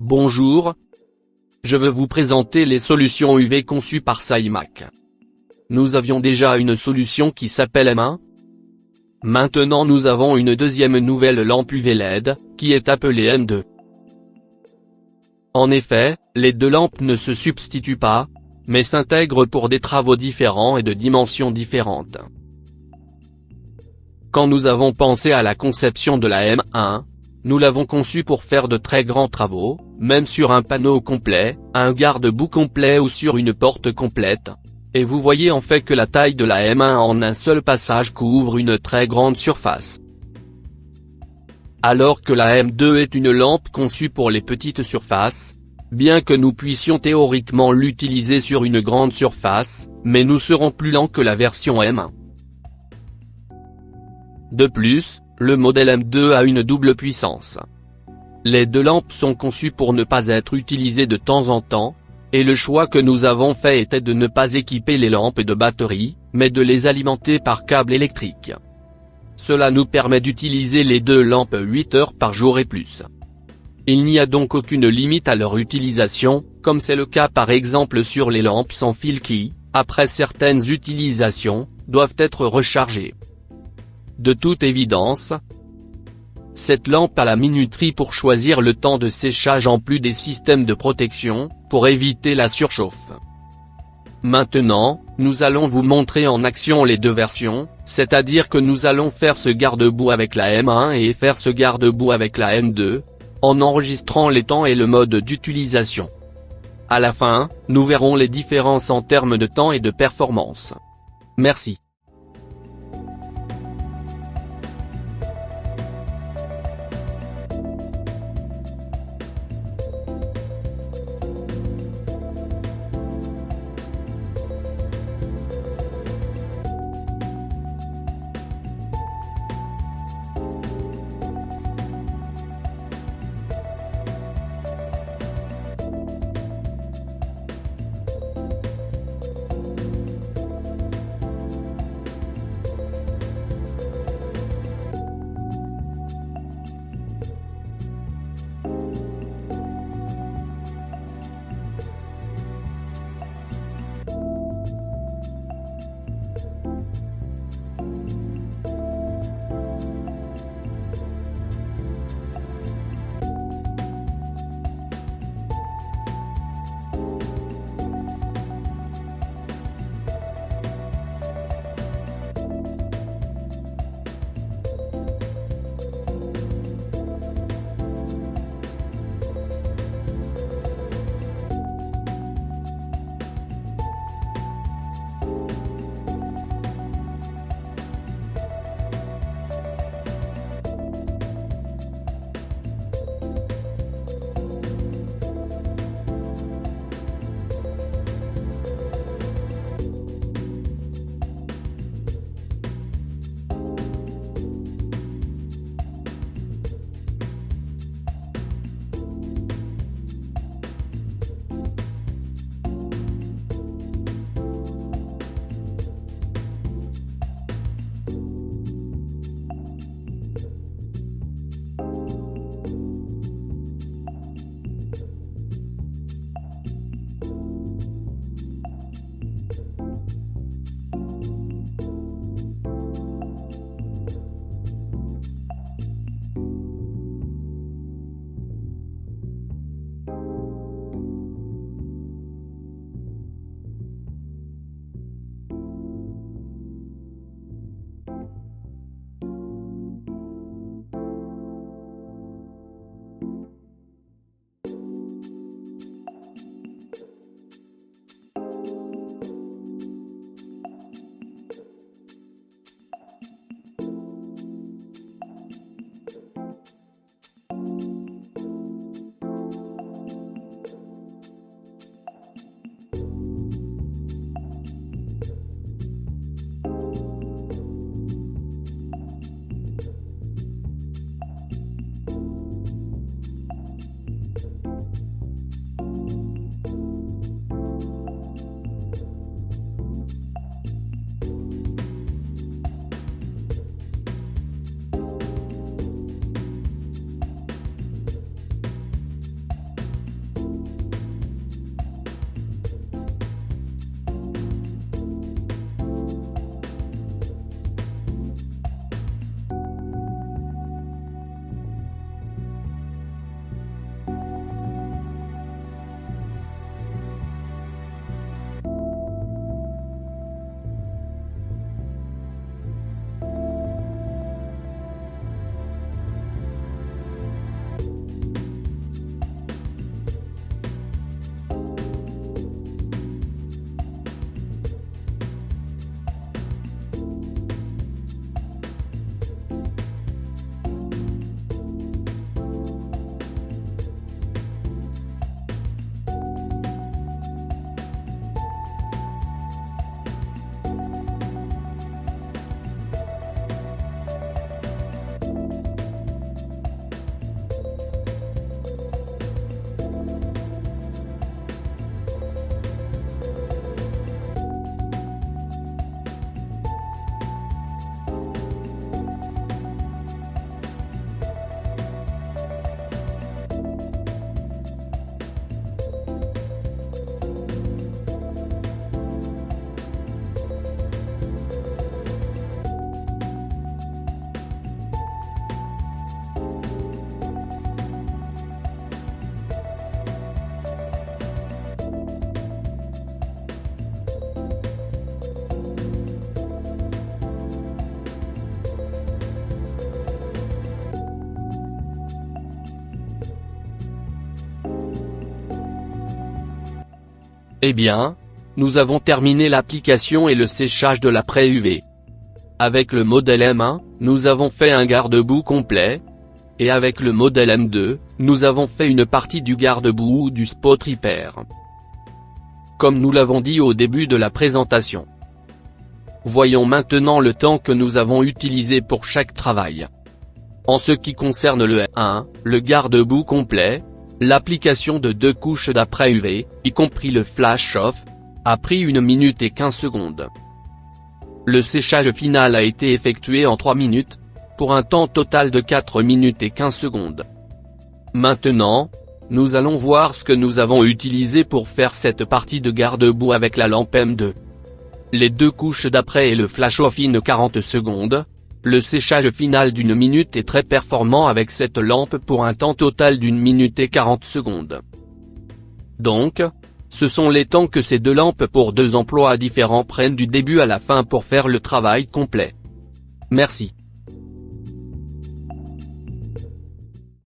Bonjour. Je veux vous présenter les solutions UV conçues par SciMac. Nous avions déjà une solution qui s'appelle M1. Maintenant nous avons une deuxième nouvelle lampe UV LED, qui est appelée M2. En effet, les deux lampes ne se substituent pas, mais s'intègrent pour des travaux différents et de dimensions différentes. Quand nous avons pensé à la conception de la M1, nous l'avons conçue pour faire de très grands travaux, même sur un panneau complet, un garde-boue complet ou sur une porte complète. Et vous voyez en fait que la taille de la M1 en un seul passage couvre une très grande surface. Alors que la M2 est une lampe conçue pour les petites surfaces, bien que nous puissions théoriquement l'utiliser sur une grande surface, mais nous serons plus lents que la version M1. De plus, le modèle M2 a une double puissance. Les deux lampes sont conçues pour ne pas être utilisées de temps en temps, et le choix que nous avons fait était de ne pas équiper les lampes de batterie, mais de les alimenter par câble électrique. Cela nous permet d'utiliser les deux lampes 8 heures par jour et plus. Il n'y a donc aucune limite à leur utilisation, comme c'est le cas par exemple sur les lampes sans fil qui, après certaines utilisations, doivent être rechargées. De toute évidence, cette lampe a la minuterie pour choisir le temps de séchage en plus des systèmes de protection, pour éviter la surchauffe. Maintenant, nous allons vous montrer en action les deux versions, c'est-à-dire que nous allons faire ce garde-boue avec la M1 et faire ce garde-boue avec la M2, en enregistrant les temps et le mode d'utilisation. À la fin, nous verrons les différences en termes de temps et de performance. Merci. Eh bien, nous avons terminé l'application et le séchage de l'après UV. Avec le modèle M1, nous avons fait un garde-boue complet, et avec le modèle M2, nous avons fait une partie du garde-boue ou du spot repair. Comme nous l'avons dit au début de la présentation. Voyons maintenant le temps que nous avons utilisé pour chaque travail. En ce qui concerne le M1, le garde-boue complet, l'application de 2 couches d'après UV, y compris le flash off, a pris 1 minute et 15 secondes. Le séchage final a été effectué en 3 minutes, pour un temps total de 4 minutes et 15 secondes. Maintenant, nous allons voir ce que nous avons utilisé pour faire cette partie de garde-boue avec la lampe M2. Les 2 couches d'après et le flash off in 40 secondes, le séchage final d'1 minute est très performant avec cette lampe pour un temps total d'1 minute et 40 secondes. Donc, ce sont les temps que ces 2 lampes pour 2 emplois différents prennent du début à la fin pour faire le travail complet. Merci.